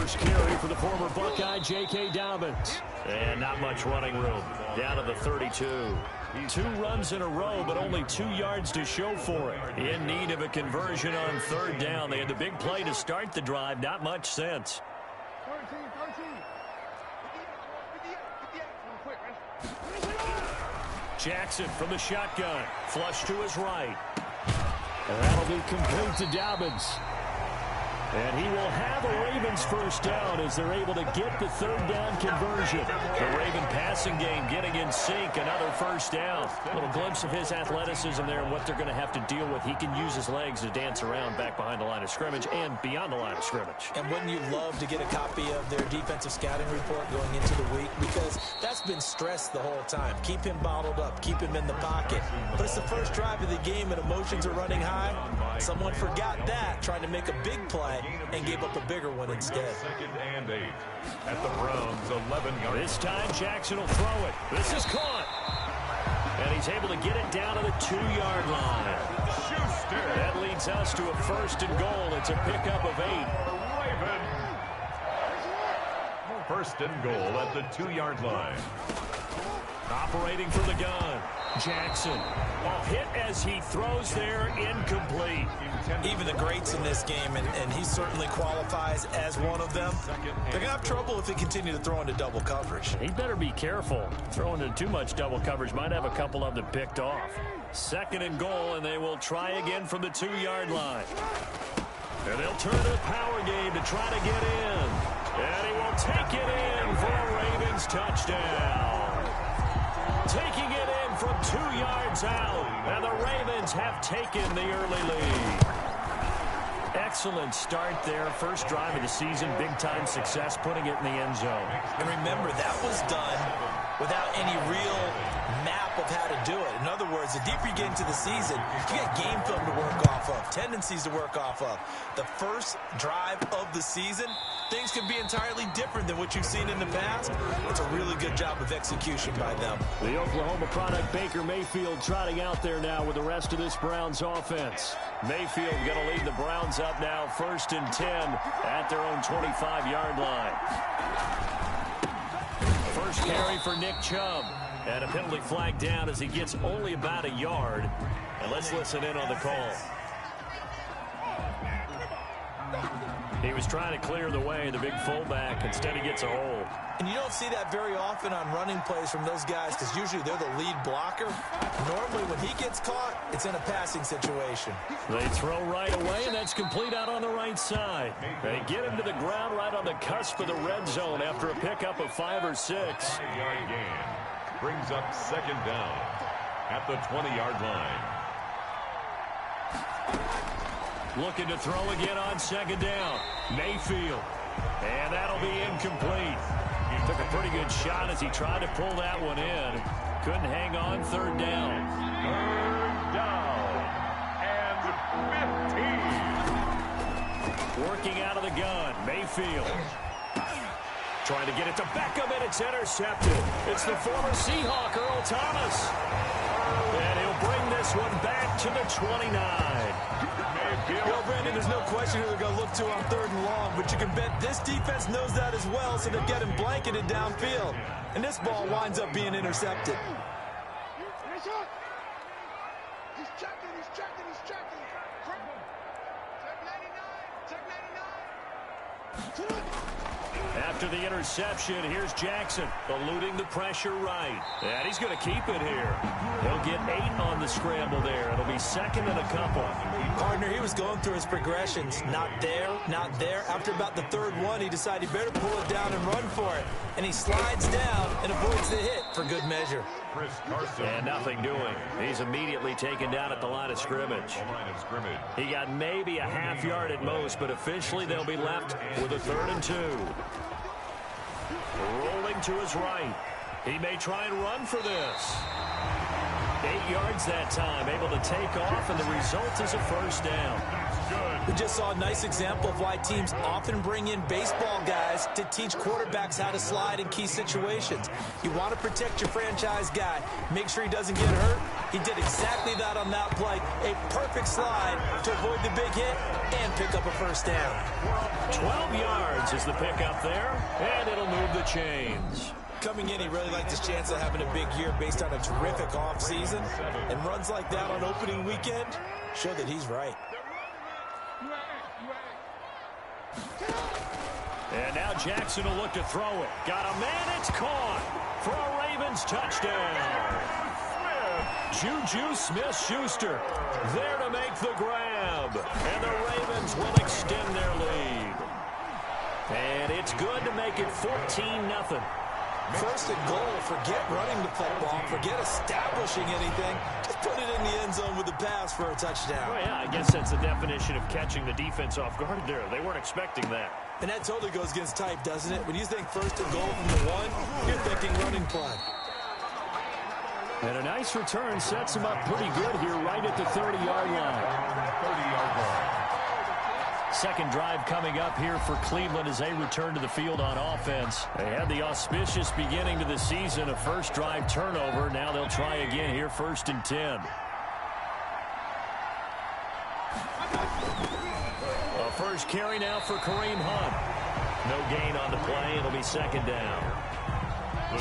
first carry for the former Buckeye, J.K. Dobbins. And not much running room. Down to the 32. 2 runs in a row, but only 2 yards to show for it. In need of a conversion on third down. They had the big play to start the drive. Not much sense. Jackson from the shotgun. Flush to his right. And that'll be complete to Dobbins. And he will have a Ravens first down as they're able to get the third down conversion. The Raven passing game getting in sync. Another first down. A little glimpse of his athleticism there and what they're going to have to deal with. He can use his legs to dance around back behind the line of scrimmage and beyond the line of scrimmage. And wouldn't you love to get a copy of their defensive scouting report going into the week? Because that's been stressed the whole time. Keep him bottled up. Keep him in the pocket. But it's the first drive of the game and emotions are running high. Someone forgot that, trying to make a big play, and gave up a bigger one instead. 2nd and 8 at the Browns' 11-yard. This time Jackson will throw it. This is caught. And he's able to get it down to the 2-yard line. Schuster. That leads us to a 1st and goal. It's a pickup of 8. Raven. 1st and goal at the 2-yard line. Operating from the gun. Jackson. A hit as he throws there, incomplete. Even the greats in this game, and he certainly qualifies as one of them, they're going to have trouble if they continue to throw into double coverage. He better be careful. Throwing into too much double coverage might have a couple of them picked off. 2nd and goal, and they will try again from the 2-yard line. And they'll turn to the power game to try to get in. And he will take it in for a Ravens touchdown. Taking it in from 2 yards out. And the Ravens have taken the early lead. Excellent start there. First drive of the season. Big-time success, putting it in the end zone. And remember, that was done without any real map of how to do it. In other words, the deeper you get into the season, you got game film to work off of, tendencies to work off of. The first drive of the season, things can be entirely different than what you've seen in the past. It's a really good job of execution by them. The Oklahoma product, Baker Mayfield, trotting out there now with the rest of this Browns offense. Mayfield going to lead the Browns up now, 1st and 10 at their own 25-yard line. First carry for Nick Chubb. And a penalty flag down as he gets only about a yard. And let's listen in on the call. He was trying to clear the way, the big fullback. Instead, he gets a hold. And you don't see that very often on running plays from those guys because usually they're the lead blocker. Normally, when he gets caught, it's in a passing situation. They throw right away, and that's complete out on the right side. They get him to the ground right on the cusp of the red zone after a pickup of 5 or 6. 5-yard gain brings up 2nd down at the 20-yard line. Looking to throw again on 2nd down. Mayfield. And that'll be incomplete. He took a pretty good shot as he tried to pull that one in. Couldn't hang on. 3rd down. 3rd down and 15. Working out of the gun. Mayfield. Trying to get it to Beckham, and it's intercepted. It's the former Seahawk, Earl Thomas. And he'll bring this one back to the 29. Well, Brandon, there's no question who they're going to look to on 3rd and long, but you can bet this defense knows that as well, so they're getting blanketed downfield. And this ball winds up being intercepted. He's checking. Check 99. After the interception, here's Jackson, eluding the pressure right. And he's going to keep it here. He'll get 8 on the scramble there. It'll be 2nd and a couple. Partner, he was going through his progressions. Not there, not there. After about the 3rd one, he decided he better pull it down and run for it. And he slides down and avoids the hit for good measure. Chris Carson. And nothing doing. He's immediately taken down at the line of scrimmage. He got maybe a half yard at most, but officially they'll be left with a 3rd and 2. Rolling to his right. He may try and run for this. 8 yards that time, able to take off, and the result is a 1st down. That's good. We just saw a nice example of why teams often bring in baseball guys to teach quarterbacks how to slide in key situations. You want to protect your franchise guy. Make sure he doesn't get hurt. He did exactly that on that play. A perfect slide to avoid the big hit and pick up a first down. 12 yards is the pickup there, and it'll move the chains. Coming in, he really liked his chance of having a big year based on a terrific offseason. And runs like that on opening weekend show that he's right. And now Jackson will look to throw it. Got a man, it's caught for a Ravens touchdown. Juju Smith-Schuster there to make the grab. And the Ravens will extend their lead. And it's good to make it 14-0. First and goal, forget running the football, forget establishing anything. Just put it in the end zone with a pass for a touchdown. Well, yeah, I guess that's the definition of catching the defense off guard there. They weren't expecting that. And that totally goes against type, doesn't it? When you think first and goal from the one, you're thinking running play. And a nice return sets him up pretty good here right at the 30-yard line. 30-yard line. Second drive coming up here for Cleveland as they return to the field on offense. They had the auspicious beginning to the season, a first drive turnover. Now they'll try again here, 1st and 10. A first carry now for Kareem Hunt. No gain on the play. It'll be 2nd down.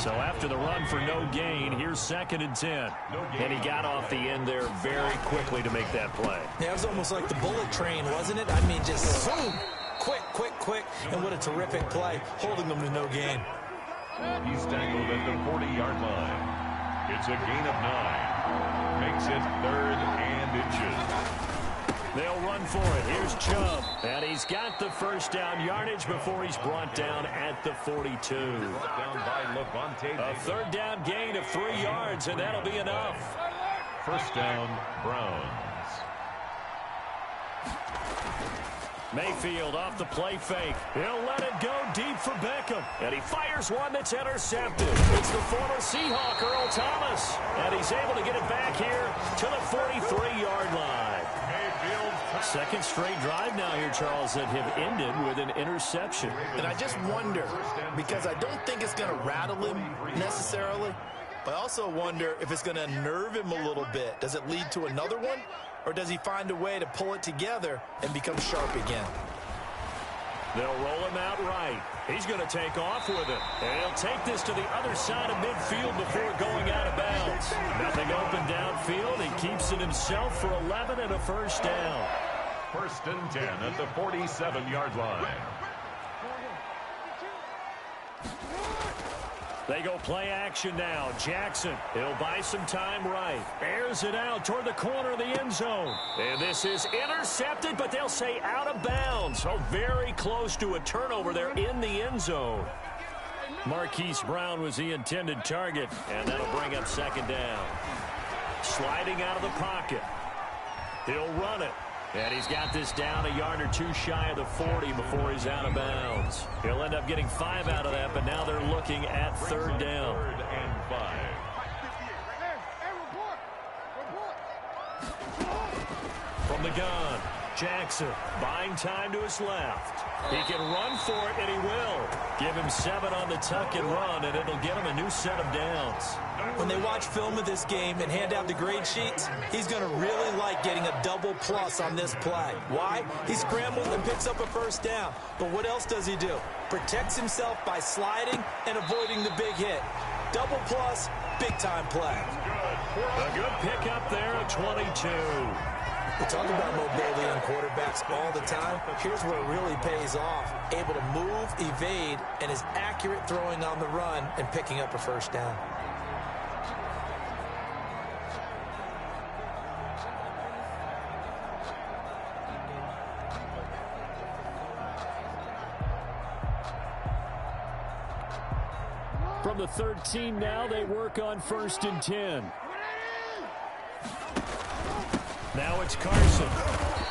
So after the run for no gain, here's 2nd and 10. And he got off the end there very quickly to make that play. Yeah, it was almost like the bullet train, wasn't it? I mean, just zoom. Quick, quick, quick. And what a terrific play, holding them to no gain. He's tackled at the 40-yard line. It's a gain of 9. Makes it 3rd and inches. They'll run for it. Here's Chubb. And he's got the first down yardage before he's brought down at the 42. Down by Levante. A 3rd down gain of 3 yards, and that'll be enough. First down, Browns. Mayfield off the play fake. He'll let it go deep for Beckham. And he fires one that's intercepted. It's the former Seahawk, Earl Thomas. And he's able to get it back here to the 43-yard line. Second straight drive now here, Charles, that have ended with an interception. And I just wonder, because I don't think it's going to rattle him necessarily, but I also wonder if it's going to unnerve him a little bit. Does it lead to another one, or does he find a way to pull it together and become sharp again? They'll roll him out right. He's going to take off with it. And he'll take this to the other side of midfield before going out of bounds. Nothing open downfield. He keeps it himself for 11 and a first down. 1st and 10 at the 47-yard line. They go play action now. Jackson, he'll buy some time right. Airs it out toward the corner of the end zone. And this is intercepted, but they'll say out of bounds. So very close to a turnover there in the end zone. Marquise Brown was the intended target, and that'll bring up 2nd down. Sliding out of the pocket. He'll run it. And he's got this down a yard or two shy of the 40 before he's out of bounds. He'll end up getting 5 out of that, but now they're looking at 3rd down. 3rd and 5. From the gun, Jackson buying time to his left. He can run for it, and he will. Give him 7 on the tuck and run, and it'll get him a new set of downs. When they watch film of this game and hand out the grade sheets, he's going to really like getting a double plus on this play. Why? He scrambles and picks up a first down. But what else does he do? Protects himself by sliding and avoiding the big hit. Double plus, big-time play. A good pickup there at 22. We talk about mobility on quarterbacks all the time. Here's where it really pays off. Able to move, evade, and is accurate throwing on the run and picking up a first down. From the 13 now, they work on 1st and 10. Now it's Carson.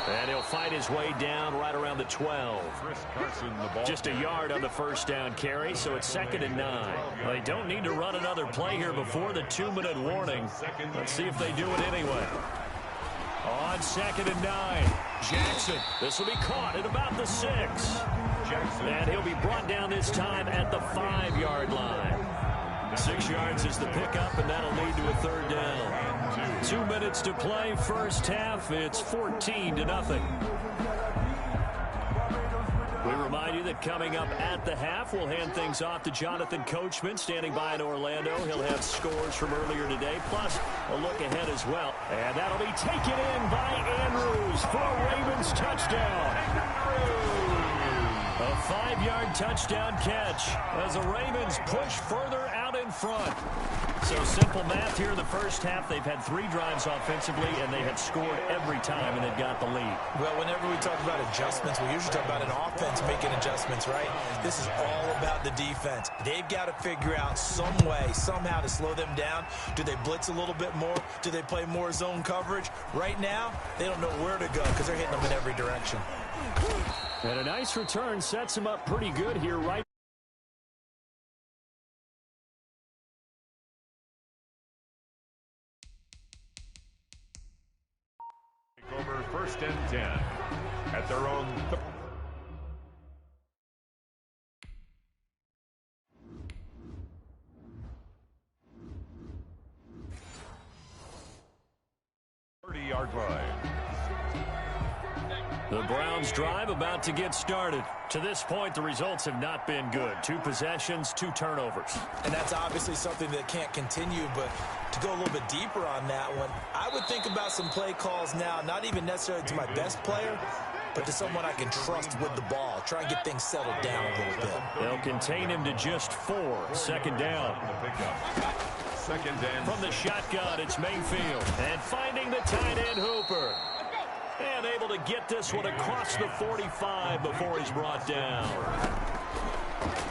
And he'll fight his way down right around the 12. Chris Carson, the ball. Just a yard on the first down carry, so it's 2nd and 9. Well, they don't need to run another play here before the 2-minute warning. Let's see if they do it anyway. On 2nd and 9. Jackson. This will be caught at about the 6. Jackson. And he'll be brought down this time at the 5-yard line. 6 yards is the pickup, and that'll lead to a 3rd down. 2 minutes to play, first half. It's 14-0. We remind you that coming up at the half, we'll hand things off to Jonathan Coachman, standing by in Orlando. He'll have scores from earlier today, plus a look ahead as well. And that'll be taken in by Andrews for a Ravens touchdown. A 5-yard touchdown catch as the Ravens push further out in front. So simple math here in the first half. They've had 3 drives offensively, and they have scored every time, and they've got the lead. Well, whenever we talk about adjustments, we usually talk about an offense making adjustments, right? This is all about the defense. They've got to figure out some way, somehow to slow them down. Do they blitz a little bit more? Do they play more zone coverage? Right now, they don't know where to go because they're hitting them in every direction. And a nice return sets him up pretty good here, right? Over 1st and 10 at their own 30-yard line. The Browns drive about to get started. To this point, the results have not been good. 2 possessions, 2 turnovers. And that's obviously something that can't continue, but to go a little bit deeper on that one, I would think about some play calls now, not even necessarily to my best player, but to someone I can trust with the ball. Try and get things settled down a little bit. They'll contain him to just 4. 2nd down. Second and from the shotgun, it's Mayfield. And finding the tight end Hooper. And able to get this one across the 45 before he's brought down.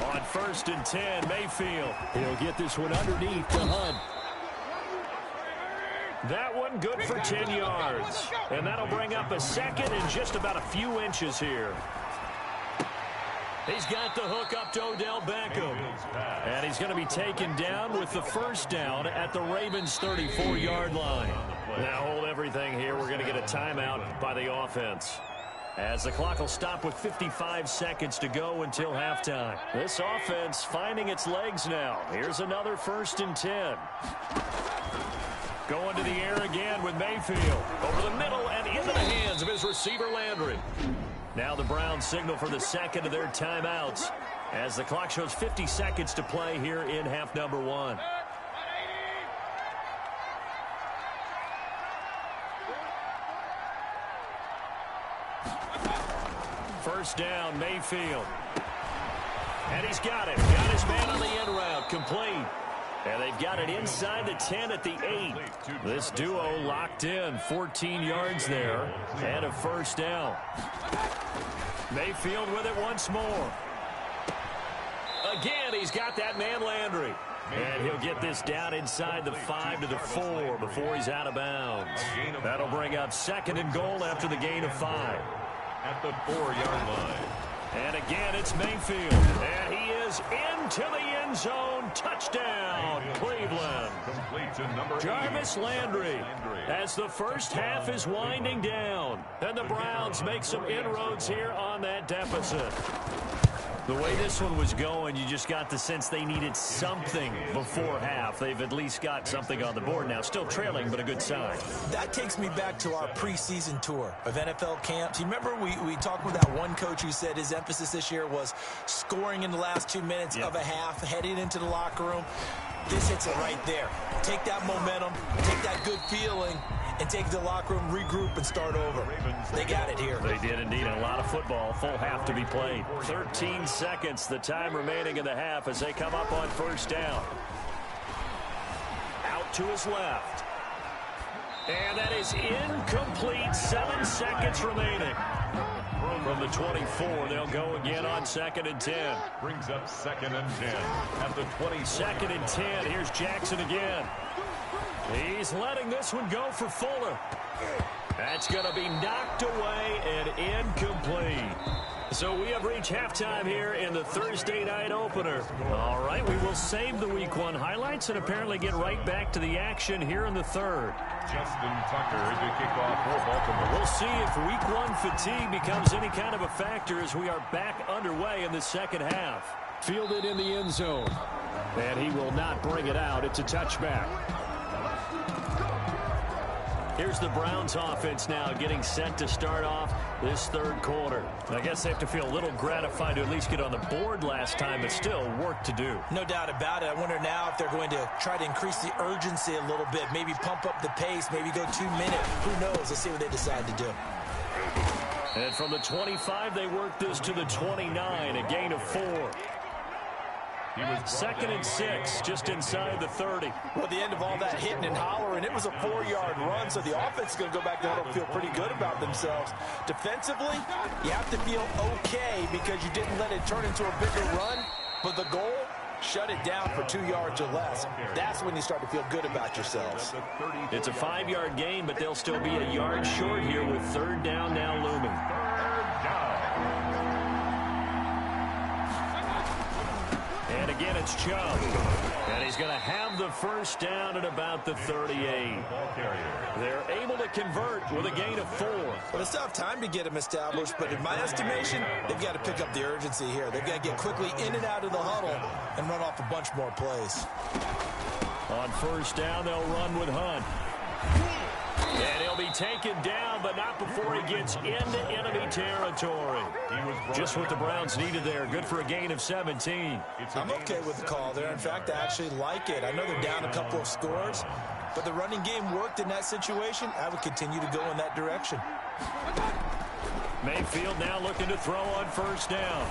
On 1st and 10, Mayfield. He'll get this one underneath to Hunt. That one good for 10 yards. And that'll bring up a 2nd and just about a few inches here. He's got the hook up to Odell Beckham. And he's going to be taken down with the 1st down at the Ravens' 34-yard line. Now hold everything here. We're going to get a timeout by the offense, as the clock will stop with 55 seconds to go until halftime. This offense finding its legs now. Here's another 1st and 10. Going to the air again with Mayfield. Over the middle and into the hands of his receiver Landry. Now the Browns signal for the 2nd of their timeouts, as the clock shows 50 seconds to play here in half number 1. First down, Mayfield. And he's got it. Got his man on the end route. Complete. And they've got it inside the 10 at the 8. This duo locked in. 14 yards there. And a 1st down. Mayfield with it once more. Again, he's got that man Landry. And he'll get this down inside the 5 to the 4 before he's out of bounds. That'll bring up 2nd and goal after the gain of 5. At the 4-yard line. And again, it's Mayfield. And he is into the end zone. Touchdown, Cleveland. Complete to number Jarvis 8. Landry, as the first half is winding down. And the Browns make some inroads here on that deficit. The way this one was going, you just got the sense they needed something before half. They've at least got something on the board now. Still trailing, but a good sign. That takes me back to our preseason tour of NFL camps. You remember we talked with that one coach who said his emphasis this year was scoring in the last 2 minutes of a half, heading into the locker room. This hits it right there. Take that momentum, take that good feeling, and take the locker room, regroup, and start over. They got it here. They did indeed. A lot of football. Full half to be played. 13 seconds, the time remaining in the half as they come up on 1st down. Out to his left. And that is incomplete. 7 seconds remaining. From the 24, they'll go again on 2nd and 10. Brings up 2nd and 10 at the 20. 2nd and 10. Here's Jackson again. He's letting this one go for Fuller. That's going to be knocked away and incomplete. So we have reached halftime here in the Thursday night opener. All right, we will save the Week 1 highlights and apparently get right back to the action here in the third. Justin Tucker to kick off for Baltimore. We'll see if Week 1 fatigue becomes any kind of a factor as we are back underway in the second half. Fielded in the end zone. And he will not bring it out. It's a touchback. Here's the Browns offense now getting set to start off this third quarter. I guess they have to feel a little gratified to at least get on the board last time, but still work to do. No doubt about it. I wonder now if they're going to try to increase the urgency a little bit, maybe pump up the pace, maybe go 2 minutes. Who knows? Let's see what they decide to do. And from the 25, they work this to the 29, a gain of 4. Second and 6, just inside the 30. Well, the end of all that hitting and hollering, it was a 4-yard run, so the offense is going to go back there and feel pretty good about themselves. Defensively, you have to feel okay because you didn't let it turn into a bigger run, but the goal, shut it down for 2 yards or less. That's when you start to feel good about yourselves. It's a 5-yard gain, but they'll still be a yard short here with third down now looming. Third down. And again, it's Chubb. And he's going to have the first down at about the 38. They're able to convert with a gain of 4. Well, it's tough time to get them established, but in my estimation, they've got to pick up the urgency here. They've got to get quickly in and out of the huddle and run off a bunch more plays. On first down, they'll run with Hunt. And he'll be taken down, but not before he gets into enemy territory. Just what the Browns needed there. Good for a gain of 17. I'm okay with the call there. In fact, I actually like it. I know they're down a couple of scores, but the running game worked in that situation. I would continue to go in that direction. Mayfield now looking to throw on first down.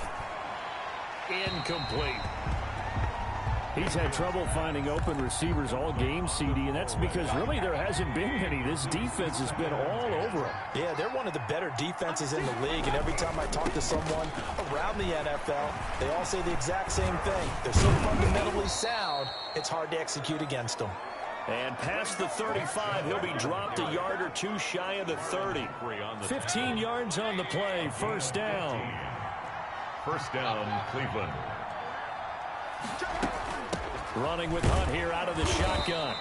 Incomplete. He's had trouble finding open receivers all game, CD, and that's because really there hasn't been any. This defense has been all over him. Yeah, they're one of the better defenses in the league, and every time I talk to someone around the NFL, they all say the exact same thing. They're so fundamentally sound, it's hard to execute against them. And past the 35, he'll be dropped a yard or two shy of the 30. 15 yards on the play, first down. First down, Cleveland. Running with Hunt here out of the shotgun.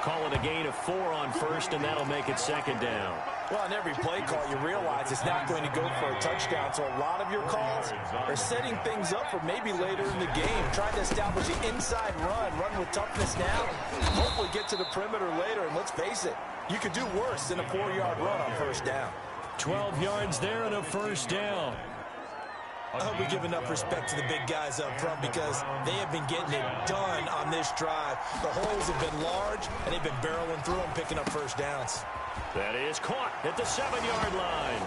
Call it a gain of 4 on first, and that'll make it second down. Well, on every play call, you realize it's not going to go for a touchdown. So a lot of your calls are setting things up for maybe later in the game. Trying to establish the inside run with toughness now. Hopefully get to the perimeter later, and let's face it, you could do worse than a 4-yard run on first down. 12 yards there and a first down. I hope we give enough respect to the big guys up front because they have been getting it done on this drive. The holes have been large, and they've been barreling through them, picking up first downs. That is caught at the 7-yard line.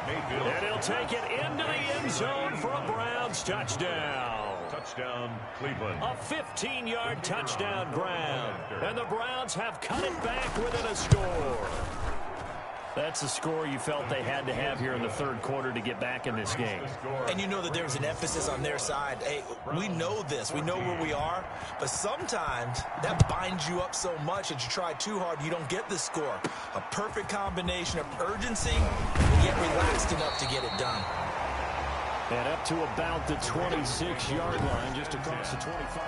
And he'll take it into the end zone for a Browns touchdown. Touchdown, Cleveland. A 15-yard touchdown grab. And the Browns have cut it back within a score. That's the score you felt they had to have here in the third quarter to get back in this game. And you know that there's an emphasis on their side. Hey, we know this. We know where we are. But sometimes that binds you up so much that you try too hard, you don't get the score. A perfect combination of urgency and yet relaxed enough to get it done. And up to about the 26-yard line, just across the 25.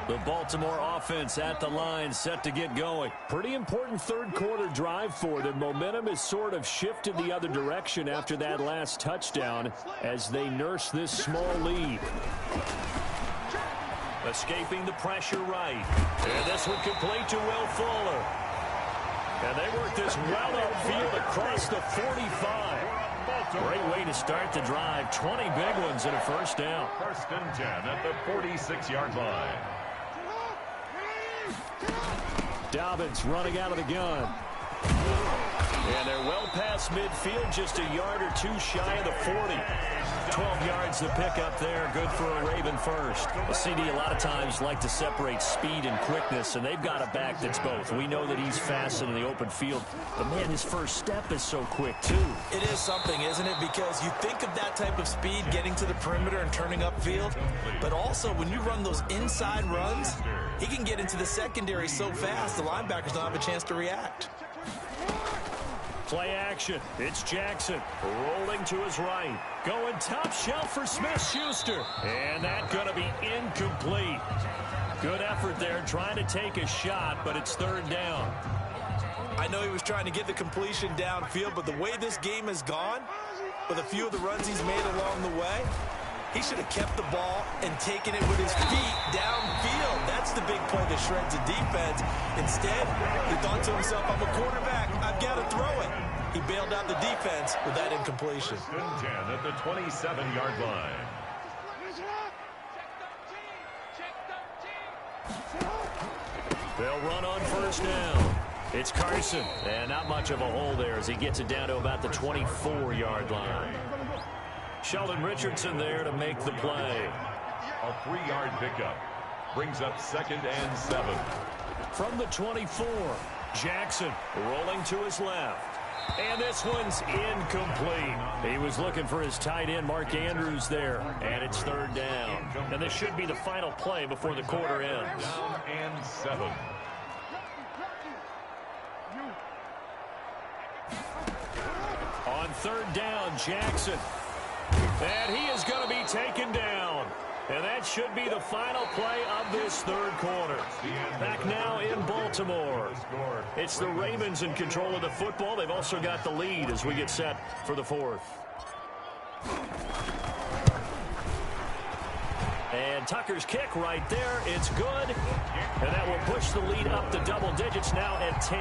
The Baltimore offense at the line, set to get going. Pretty important third quarter drive for them. Momentum has sort of shifted the other direction after that last touchdown as they nurse this small lead. Escaping the pressure right. And this one complete to Will Fuller. And they work this well upfield across the 45. Great way to start the drive. 20 big ones and a first down. First and 10 at the 46-yard line. Dobbins running out of the gun. And they're well past midfield, just a yard or two shy of the 40. 12 yards to pick up there. Good for a Raven first. A CD a lot of times like to separate speed and quickness, and they've got a back that's both. We know that he's fast in the open field, but man, his first step is so quick too. It is something, isn't it? Because you think of that type of speed getting to the perimeter and turning upfield, but also when you run those inside runs, he can get into the secondary so fast the linebackers don't have a chance to react. Play action. It's Jackson rolling to his right. Going top shelf for Smith-Schuster. And that's going to be incomplete. Good effort there trying to take a shot, but it's third down. I know he was trying to get the completion downfield, but the way this game has gone, with a few of the runs he's made along the way, he should have kept the ball and taken it with his feet downfield. That's the big play that shreds the defense. Instead, he thought to himself, I'm a quarterback. I've got to throw it. He bailed out the defense with that incompletion. 10 at the 27-yard line. They'll run on first down. It's Carson. And not much of a hole there as he gets it down to about the 24-yard line. Sheldon Richardson there to make the play. A 3-yard pickup. Brings up 2nd and 7. From the 24, Jackson rolling to his left. And this one's incomplete. He was looking for his tight end, Mark Andrews, there. And it's third down. And this should be the final play before the quarter ends. Down and 7. On third down, Jackson. And he is going to be taken down. And that should be the final play of this third quarter. Back now in Baltimore. It's the Ravens in control of the football. They've also got the lead as we get set for the fourth. And Tucker's kick right there. It's good. And that will push the lead up to double digits now at 10.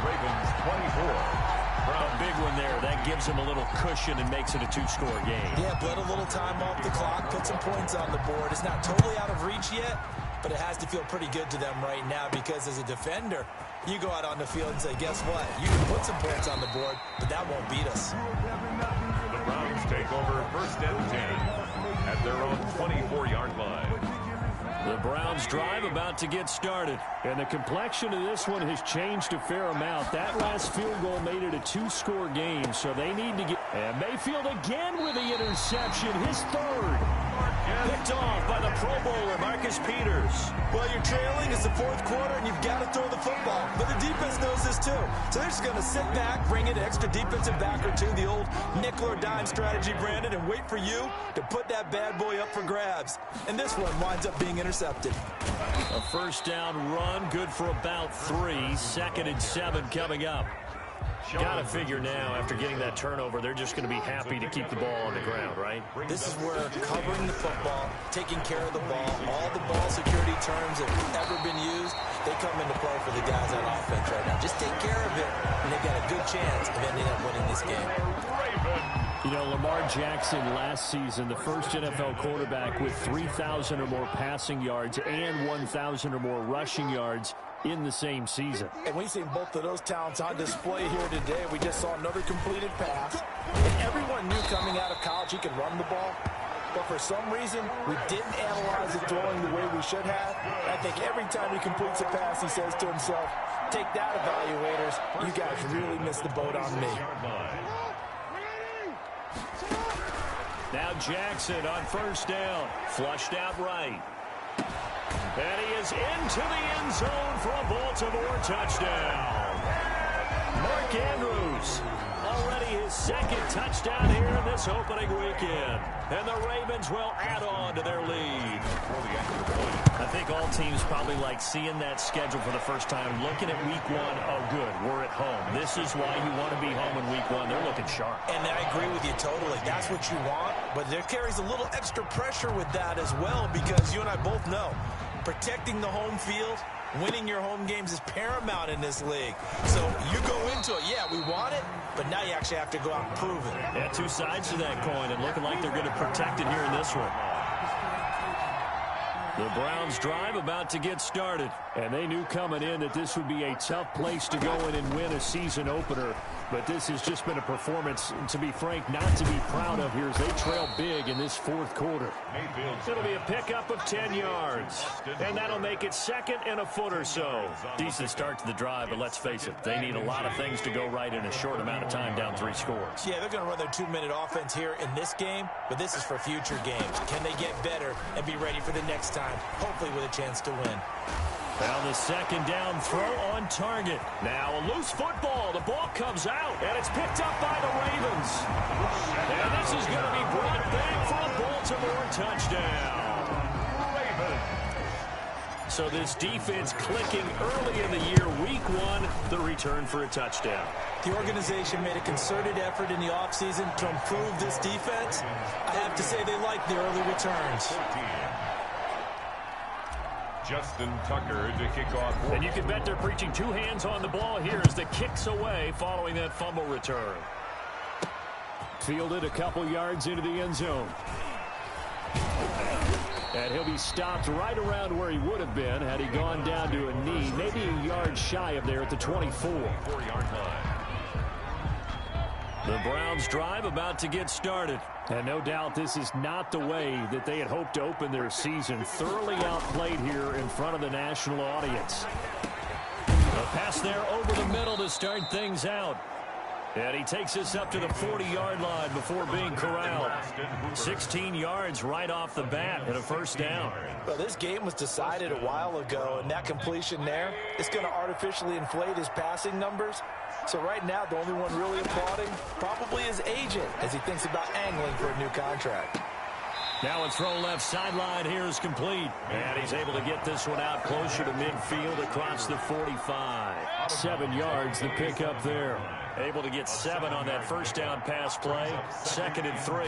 Ravens 24. A big one there. That gives him a little cushion and makes it a two-score game. Yeah, put a little time off the clock, put some points on the board. It's not totally out of reach yet, but it has to feel pretty good to them right now because as a defender, you go out on the field and say, guess what? You can put some points on the board, but that won't beat us. The Browns take over 1st and 10 at their own 24-yard line. The Browns drive about to get started. And the complexion of this one has changed a fair amount. That last field goal made it a two-score game, so they need to get... And Mayfield again with the interception, his third. Picked off by the Pro Bowler, Marcus Peters. Well, you're trailing. It's the fourth quarter, and you've got to throw the football. But the defense knows this, too. So they're just going to sit back, bring in an extra defensive back or two, the old nickel or dime strategy, Brandon, and wait for you to put that bad boy up for grabs. And this one winds up being intercepted. A first down run, good for about 3. 2nd and 7 coming up. Got to figure now, after getting that turnover, they're just going to be happy to keep the ball on the ground, right? This is where covering the football, taking care of the ball, all the ball security terms that have ever been used, they come into play for the guys on offense right now. Just take care of it, and they've got a good chance of ending up winning this game. You know, Lamar Jackson last season, the first NFL quarterback with 3,000 or more passing yards and 1,000 or more rushing yards in the same season. And we've seen both of those talents on display here today. We just saw another completed pass. And everyone knew coming out of college he could run the ball. But for some reason, we didn't analyze it throwing the way we should have. I think every time he completes a pass, he says to himself, take that, evaluators. You guys really missed the boat on me. Now Jackson on first down. Flushed out right. And he is into the end zone for a Baltimore touchdown. Mark Andrews, already his 2nd touchdown here in this opening weekend. And the Ravens will add on to their lead. I think all teams probably like seeing that schedule for the first time, looking at week 1. Oh, good, we're at home. This is why you want to be home in week 1. They're looking sharp. And I agree with you totally. That's what you want. But there carries a little extra pressure with that as well because you and I both know protecting the home field, winning your home games is paramount in this league. So you go into it, yeah, we want it, but now you actually have to go out and prove it. Yeah, two sides to that coin, and looking like they're going to protect it here in this one. The Browns drive about to get started. And they knew coming in that this would be a tough place to go in and win a season opener. But this has just been a performance, to be frank, not to be proud of here as they trail big in this fourth quarter. It'll be a pickup of 10 yards. And that'll make it 2nd and a foot or so. Decent start to the drive, but let's face it, they need a lot of things to go right in a short amount of time down 3 scores. Yeah, they're going to run their 2-minute offense here in this game, but this is for future games. Can they get better and be ready for the next time, hopefully with a chance to win? Now the second down throw on target. Now a loose football. The ball comes out, and it's picked up by the Ravens. And this is going to be brought back for a Baltimore touchdown. So this defense clicking early in the year, week one, the return for a touchdown. The organization made a concerted effort in the offseason to improve this defense. I have to say they like the early returns. Justin Tucker to kick off. And you can bet they're preaching two hands on the ball here as the kick's away following that fumble return. Fielded a couple yards into the end zone. And he'll be stopped right around where he would have been had he gone down to a knee, maybe a yard shy of there at the 24. 4-yard line. The Browns drive about to get started. And no doubt this is not the way that they had hoped to open their season. Thoroughly outplayed here in front of the national audience. A pass there over the middle to start things out. And he takes us up to the 40-yard line before being corralled. 16 yards right off the bat and a first down. Well, this game was decided a while ago, and that completion there is going to artificially inflate his passing numbers. So right now, the only one really applauding probably his agent as he thinks about angling for a new contract. Now a throw left sideline here is complete. And he's able to get this one out closer to midfield across the 45. 7 yards, the pickup there. Able to get 7 on that first down pass play. 2nd and 3.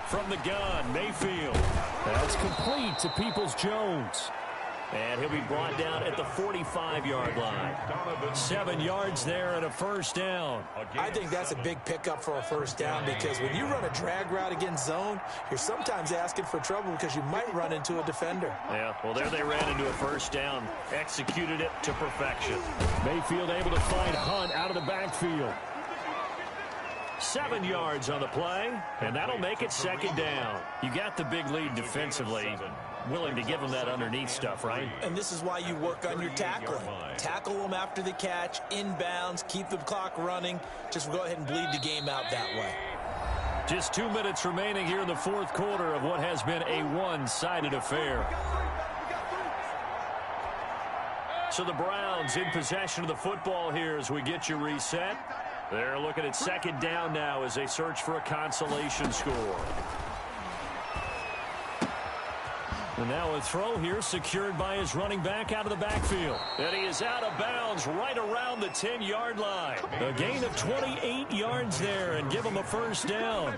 From the gun, Mayfield. That's complete to Peoples-Jones. And he'll be brought down at the 45-yard line. 7 yards there and a first down. I think that's a big pickup for a first down because when you run a drag route against zone, you're sometimes asking for trouble because you might run into a defender. Yeah, well, there they ran into a first down. Executed it to perfection. Mayfield able to find Hunt out of the backfield. 7 yards on the play, and that'll make it 2nd down. You got the big lead defensively. Willing to give them that underneath stuff, right? And this is why you work on your tackling. Tackle them after the catch, inbounds, keep the clock running. Just go ahead and bleed the game out that way. Just 2 minutes remaining here in the fourth quarter of what has been a one-sided affair. So the Browns in possession of the football here as we get you reset. They're looking at 2nd down now as they search for a consolation score. And now a throw here secured by his running back out of the backfield. And he is out of bounds right around the 10-yard line. A gain of 28 yards there and give him a first down.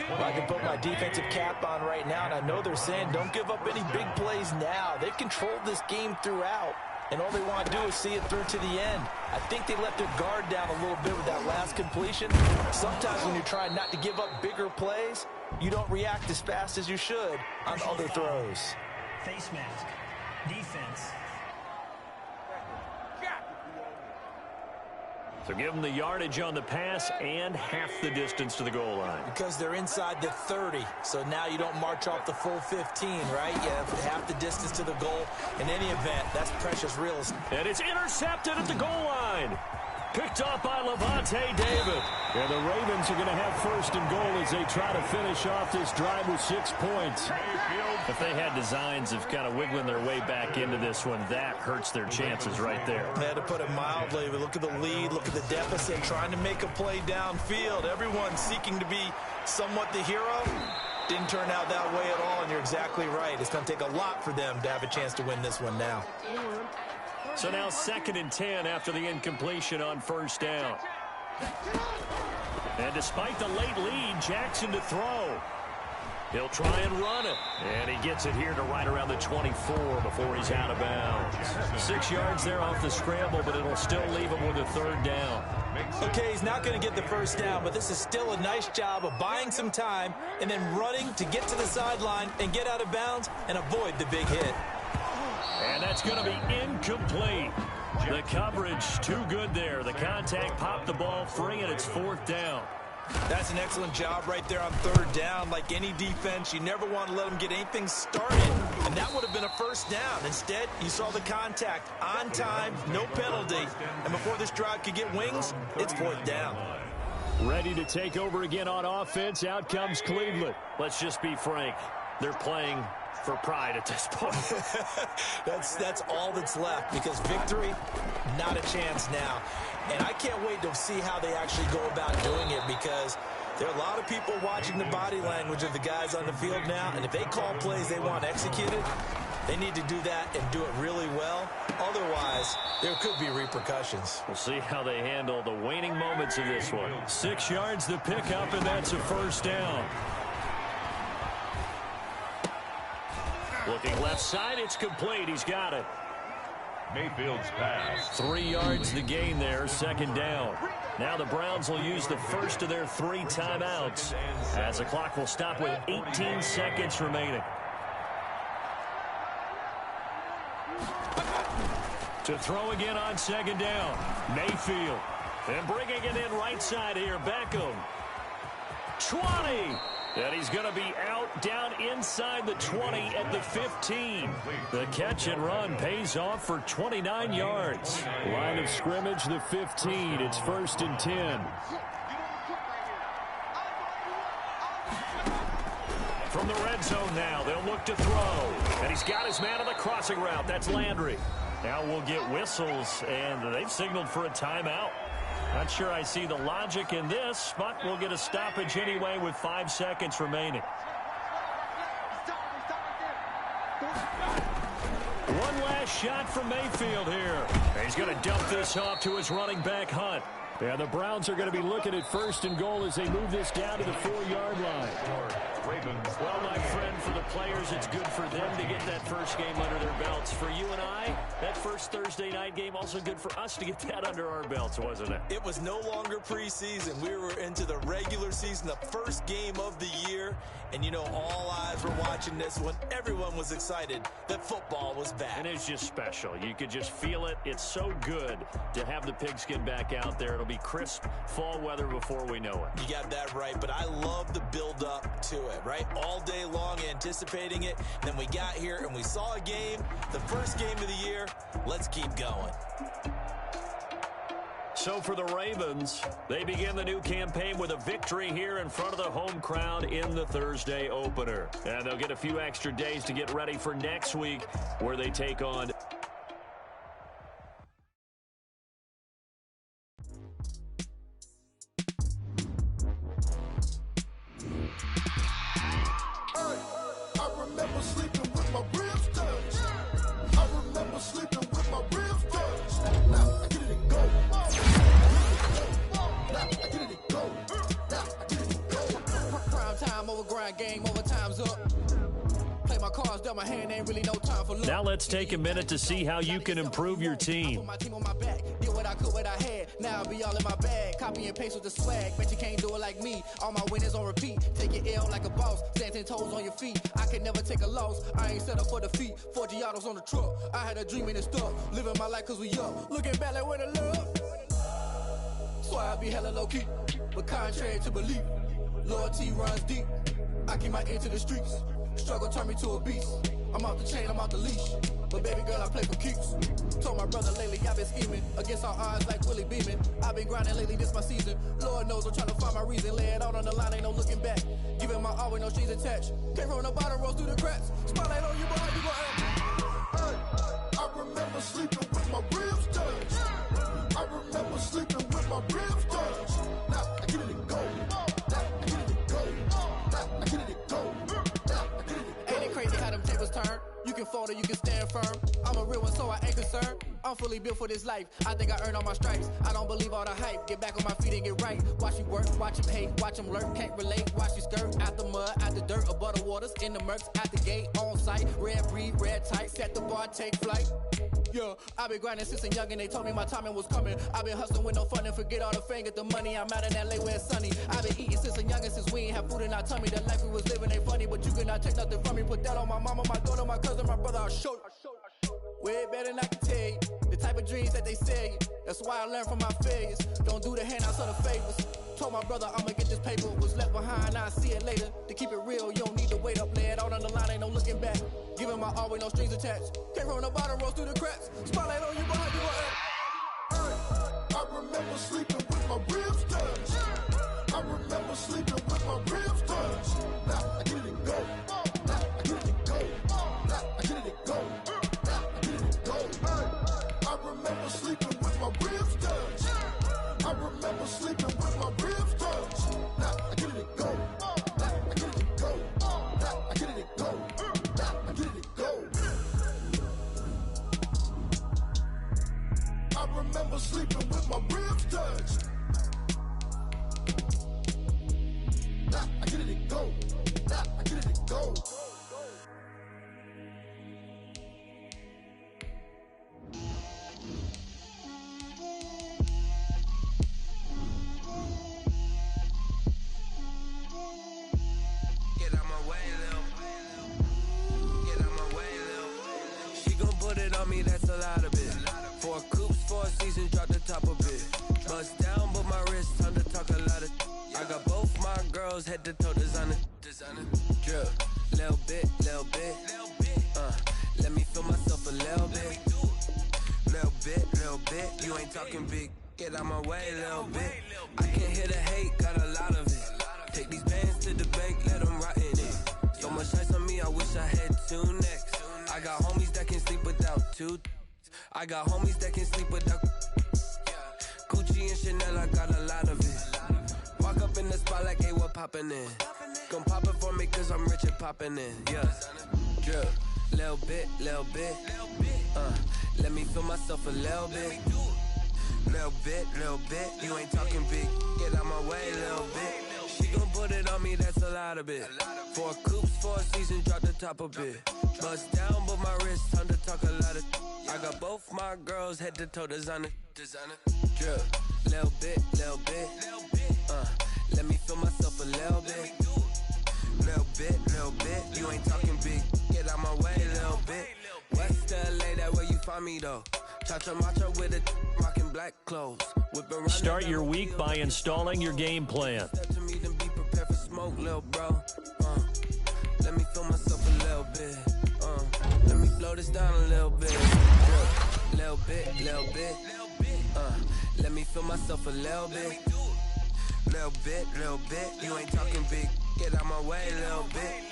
Well, I can put my defensive cap on right now, and I know they're saying don't give up any big plays now. They've controlled this game throughout, and all they want to do is see it through to the end. I think they let their guard down a little bit with that last completion. Sometimes when you're trying not to give up bigger plays, you don't react as fast as you should on other throws. Face mask. Defense. So give them the yardage on the pass and half the distance to the goal line. Because they're inside the 30, so now you don't march off the full 15, right? You have half the distance to the goal. In any event, that's precious real estate. And it's intercepted at the goal line. Picked off by Levante David. And the Ravens are going to have 1st and goal as they try to finish off this drive with 6 points. If they had designs of kind of wiggling their way back into this one, that hurts their chances right there. They had to put it mildly. But look at the lead, look at the deficit, trying to make a play downfield. Everyone seeking to be somewhat the hero. Didn't turn out that way at all, and you're exactly right. It's going to take a lot for them to have a chance to win this one now. So now 2nd and 10 after the incompletion on first down. And despite the late lead, Jackson to throw. He'll try and run it. And he gets it here to right around the 24 before he's out of bounds. 6 yards there off the scramble, but it'll still leave him with a 3rd down. Okay, he's not going to get the first down, but this is still a nice job of buying some time and then running to get to the sideline and get out of bounds and avoid the big hit. And that's going to be incomplete. The coverage too good there. The contact popped the ball free, and it's 4th down. That's an excellent job right there on 3rd down. Like any defense, you never want to let them get anything started, and that would have been a first down. Instead, you saw the contact on time, no penalty, and before this drive could get wings, it's 4th down. Ready to take over again on offense. Out comes Cleveland. Let's just be frank. They're playing for pride at this point. That's all that's left, because victory, not a chance now. And I can't wait to see how they actually go about doing it, because there are a lot of people watching the body language of the guys on the field now, and if they call plays they want executed, they need to do that and do it really well. Otherwise, there could be repercussions. We'll see how they handle the waning moments of this one. 6 yards the pickup, and that's a first down. Looking left side, it's complete. He's got it. Mayfield's pass. 3 yards the gain there, second down. Now the Browns will use the first of their 3 timeouts, as the clock will stop with 18 seconds remaining. To throw again on second down, Mayfield. And bringing it in right side here, Beckham. 20. And he's going to be out down inside the 20 at the 15. The catch and run pays off for 29 yards. Line of scrimmage, the 15. It's 1st and 10. From the red zone now, they'll look to throw. And he's got his man on the crossing route. That's Landry. Now we'll get whistles, and they've signaled for a timeout. Not sure I see the logic in this, but we'll get a stoppage anyway with 5 seconds remaining. One last shot from Mayfield here. He's going to dump this off to his running back, Hunt. And the Browns are going to be looking at 1st and goal as they move this down to the 4-yard line. Well, my friend, for the players, it's good for them to get that first game under their belts. For you and I, that first Thursday night game, also good for us to get that under our belts, wasn't it? It was no longer preseason. We were into the regular season, the first game of the year. And, you know, all eyes were watching this one. Everyone was excited that football was back. And it's just special. You could just feel it. It's so good to have the pigskin back out there. It'll be crisp fall weather before we know it. You got that right, but I love the build-up to it, right? All day long anticipating it. And then we got here and we saw a game, the first game of the year. Let's keep going. So for the Ravens, they begin the new campaign with a victory here in front of the home crowd in the Thursday opener. And they'll get a few extra days to get ready for next week, where they take on... Now let's take a minute to see how you can improve your team. Now I'll be all in my bag. Copy and paste with the swag. Bet you can't do it like me. All my winners on repeat. Take your L like a boss. Stand 10 toes on your feet. I can never take a loss. I ain't set up for defeat. 4 Giottos on the truck. I had a dream and it's stuck. Living my life cause we up. Looking back like where the love. So I be hella low key. But contrary to belief, loyalty runs deep. I keep my ear to the streets. Struggle turned me to a beast. I'm off the chain, I'm off the leash. But baby girl, I play for keeps. Told my brother lately, I've been scheming. Against all odds like Willie Beeman. I've been grinding lately, this my season. Lord knows I'm trying to find my reason. Lay it out on the line, ain't no looking back. Giving my all with no strings attached. Came from the bottom, rose through the cracks. Spotlight on you, boy, you gon' act. I remember sleeping with my ribs touched. I remember sleeping with my ribs touched. Now I get it and go. Now I get it and go. Now I get it and go. Ain't it crazy how them tables turn? You can fold or you can stand firm. I'm a real one, so I ain't concerned. I'm fully built for this life. I think I earned all my stripes. I don't believe all the hype. Get back on my feet and get right. Watch you work, watch him hate, watch him lurk. Can't relate, watch you skirt. Out the mud, out the dirt, above the waters, in the murks, at the gate, on site. Red breed, red tight, set the bar, take flight. Yeah, I've been grinding since a young and they told me my timing was coming. I've been hustling with no fun and forget all the fame, get the money. I'm out in LA where it's sunny. I've been eating since a young and since we ain't have food in our tummy. The life we was living ain't funny, but you cannot take nothing from me. Put that on my mama, my daughter, my cousin, my brother, I'll show you. Way better than I can tell you. The type of dreams that they sell you. That's why I learned from my failures. Don't do the handouts or the favors. Told my brother I'ma get this paper. Was left behind, I'll see it later. To keep it real, you don't need to wait up. Lay it out on the line, ain't no looking back. Giving my all with no strings attached. Came from the bottom, rose through the cracks. Spotlight on you, boy, you gon' I remember sleeping with my ribs touched. I remember sleeping with my ribs touched. Now I get it and go. Now I get it and go. me, that's a lot of it. 4 coops, 4 seasons, drop the top of it. Bust down, but my wrist, time to talk a lot of. I got both my girls head to toe designer. Drip, little bit. Let me feel myself a little bit. Little bit. You ain't talking big. Get out my way, little bit. I can't hear the hate, got a lot of it. Take these bands to the bank, let them rot in it. So much ice on me, I wish I had 2 necks. I got homies that can sleep without 2. I got homies that can sleep without Gucci and Chanel, I got a lot of it. Walk up in the spot like, hey, what poppin' in? Gon' pop it for me cause I'm rich and poppin' in, yeah. Drip, little bit. Let me feel myself a little bit. Little bit. You ain't talking big, get out my way, little bit. She gon' put it on me, that's a lot of it. 4 coops, 4 seasons, drop the top of it. Bust down, but my wrist, time to talk a lot of. I got both my girls head to toe designer. Drip, little bit. Let me feel myself a little bit. Little bit. You ain't talking big, get out my way, little bit. West LA, that where you find me though. Cha-cha matcha with it, rocking black clothes. Start your week by installing your game plan. To me, then be prepared for smoke, little bro. Let me feel myself a little bit. Let me slow this down a little bit. Little bit. Let me feel myself a little bit. Little bit. You ain't talking big. Get out my way, little bit.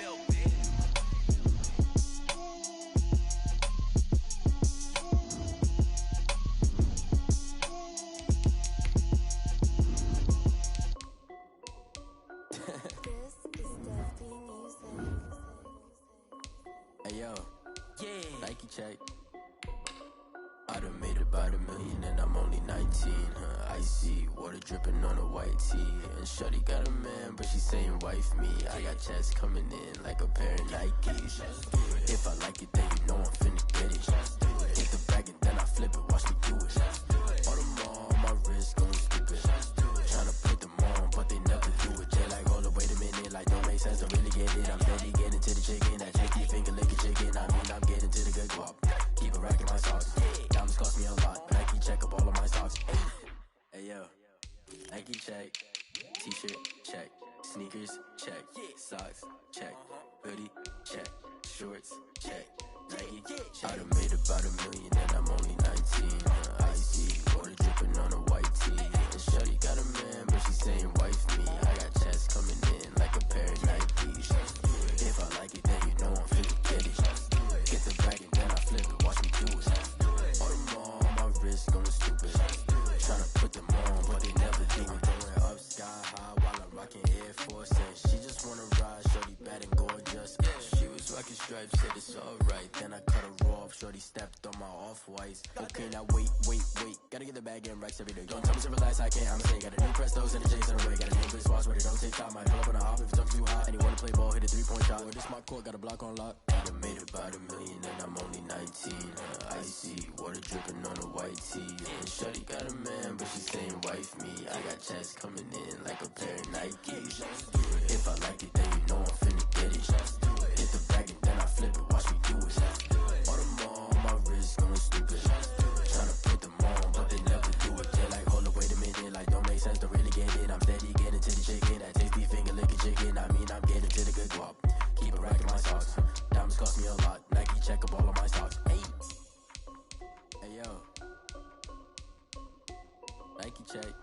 Hey yo, Nike check. I done made about $1 million and I'm only 19. Icy water dripping on a white tee. And shorty got a man, but she saying wife me. I got checks coming in like a pair of Nikes. If I like it, then you know I'm finna get it. Hit the bag and then I flip it, watch me do it. All them on my wrist going stupid. Tryna put them on, but they never do it. Jay like, hold up, wait a minute, like don't make sense to really get it. I'm steady getting to the chicken, that chicky finger licking chicken. I mean, I'm getting to the good guap. Keep it racking my socks. Diamonds cost me a lot. Nike check up all of my socks. Hey yo, Nike check. T-shirt check. Sneakers check. Socks check. Hoodie check. Shorts check. Nike. I done made about $1 million and I'm only 19. Icy water dripping on a white tee. And shorty got a man, but she saying wife me. I got checks coming in like a pair of Nikes. If I like it, then you know I'm finna get it. Get the bag and then I flip it, watch me do it. All them on my wrist going stupid. Tryna put them on, but they never do it. Going up sky high while I'm rocking Air Force. And she just wanna ride, shorty bad and gorgeous. She was rocking stripes, said it's alright. Then I cut her off, shorty stepped on my off-whites. Okay, now wait. Gotta get the bag and racks every day. Don't tell me to relax, I can't, I'ma say. Got a new Prestos and a J's in a way. Got a new good spots where they don't take time. Might pull up on a hop if it's up too hot. And you wanna play ball, hit a 3-point shot. Or this my court, got a block on lock. I done made about $1 million and I'm only 19. Icy water dripping on a white tee. And shorty got a man, but she saying wife me. I got checks coming in like a pair of Nikes. If I like it, then you know I'm finna get it. Hit the bag and then I flip it, watch me do it. All them on my wrist going stupid. Tryna put them on, but they never do it. They're like, hold up, wait a minute, like don't make sense to really get it. I'm steady getting to the chicken, that tasty finger licking chicken. I mean, I'm getting to the good guap. Keep it racking my socks. Diamonds cost me a lot. Nike check up all of my stocks. Hey yo, Nike check.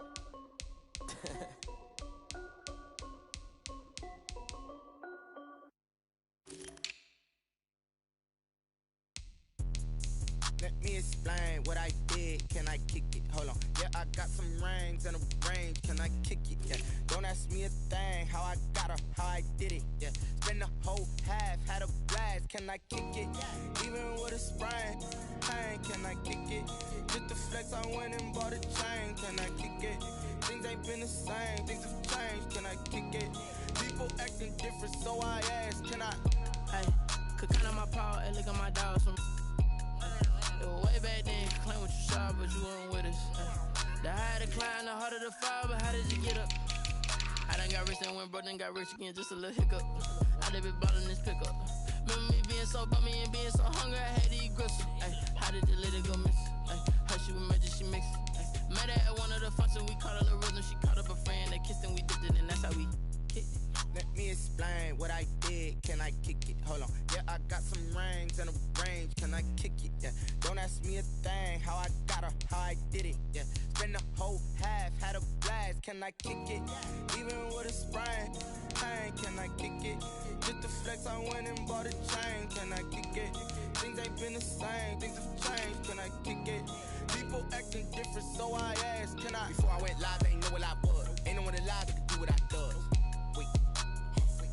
Let me explain what I did. Can I kick it? Hold on. Yeah, I got some rings and a range. Can I kick it? Yeah. Don't ask me a thing. How I got her, how I did it. Yeah. Spend the whole half, had a blast. Can I kick it? Even with a sprain. Pain, can I kick it? Just the flex, I went and bought a chain. Can I kick it? Things ain't been the same. Things have changed. Can I kick it? People acting different, so I ask. Can I? Hey, could count on my power and look at my dogs from. Way back then, you claim what you saw, but you weren't with us. The higher the climb, the harder the fall, but how did you get up? I done got rich and went broke, then got rich again, just a little hiccup. I live it bought in this pickup. Remember me being so bummy and being so hungry, I had to eat gristle. Ay, how did the lady go miss? Ay, her she was emergency mix. Met her at one of the functions, we caught a little rhythm. She caught up a friend, they kissed and we dipped it, and that's how we kicked it. Let me explain what I did. Can I kick it? Hold on. Yeah, I got some rings and a range. Can I kick it? Yeah. Don't ask me a thing. How I got her, how I did it. Yeah. Spend the whole half, had a blast. Can I kick it? Even with a sprain. Pain, can I kick it? Just to flex, I went and bought a chain. Can I kick it? Things ain't been the same. Things have changed. Can I kick it? People acting different, so I asked. Can I? Before I went live, ain't know what I was. Ain't no one alive that could do what I does.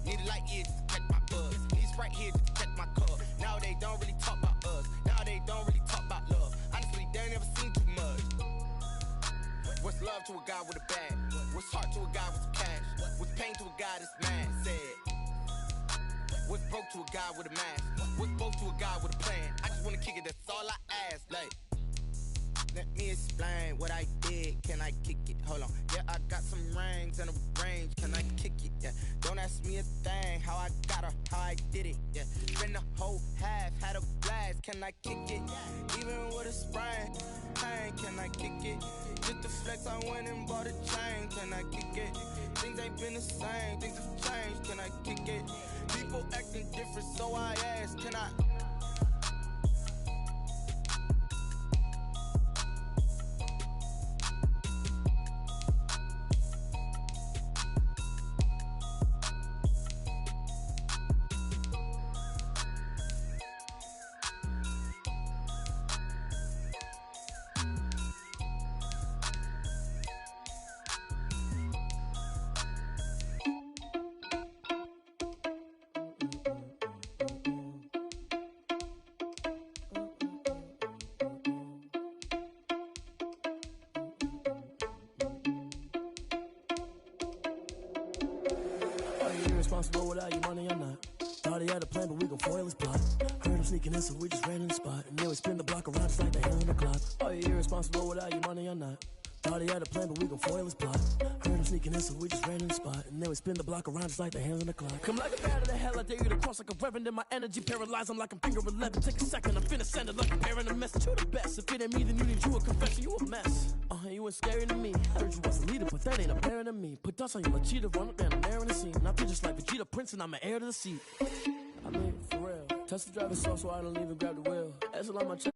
Need a light here just to catch my buzz. Need Sprite here just to catch my cup. Now they don't really talk about us. Now they don't really talk about love. Honestly, they ain't never seen too much. What's love to a guy with a bag? What's heart to a guy with some cash? What's pain to a guy that's mad? Said. What's broke to a guy with a mask? What's both to a guy with a plan? I just wanna kick it, that's all I ask. Like, let me explain what I did. Can I kick it? Hold on. Yeah, I got some rings and a range. Can I kick it? Yeah. Don't ask me a thing. How I got her, how I did it. Yeah. Spend the whole half, had a blast. Can I kick it? Even with a sprain. Pain, can I kick it? Just to flex, I went and bought a chain. Can I kick it? Things ain't been the same. Things have changed. Can I kick it? People acting different, so I asked. Can I? Irresponsible without your money or not. Thought he had a plan, but we gon' foil his plot. Heard him sneaking in, so we just ran in the spot. And then we spin the block around just like the hand on the clock. Are you irresponsible without your money or not? Thought he had a plan, but we gon' foil his plot. Heard him sneaking in, so we just ran in the spot. And then we spin the block around just like the hands on the clock. Come like a bat of the hell, I dare you to cross like a reverend. And my energy paralyzed, I'm like I'm finger 11. Take a second, I'm finna send it like a parent a message. You the best, if it ain't me, then you need you a confession. You a mess, you ain't scary to me. Heard you was a leader, but that ain't apparent to me. Put dust on you like cheetah, run up, man, I'm there in the scene. And I feel just like Vegeta Prince, and I'm an heir to the seat. I mean, for real. Touch the driver's soul, so I don't even grab the wheel. That's all on my chest.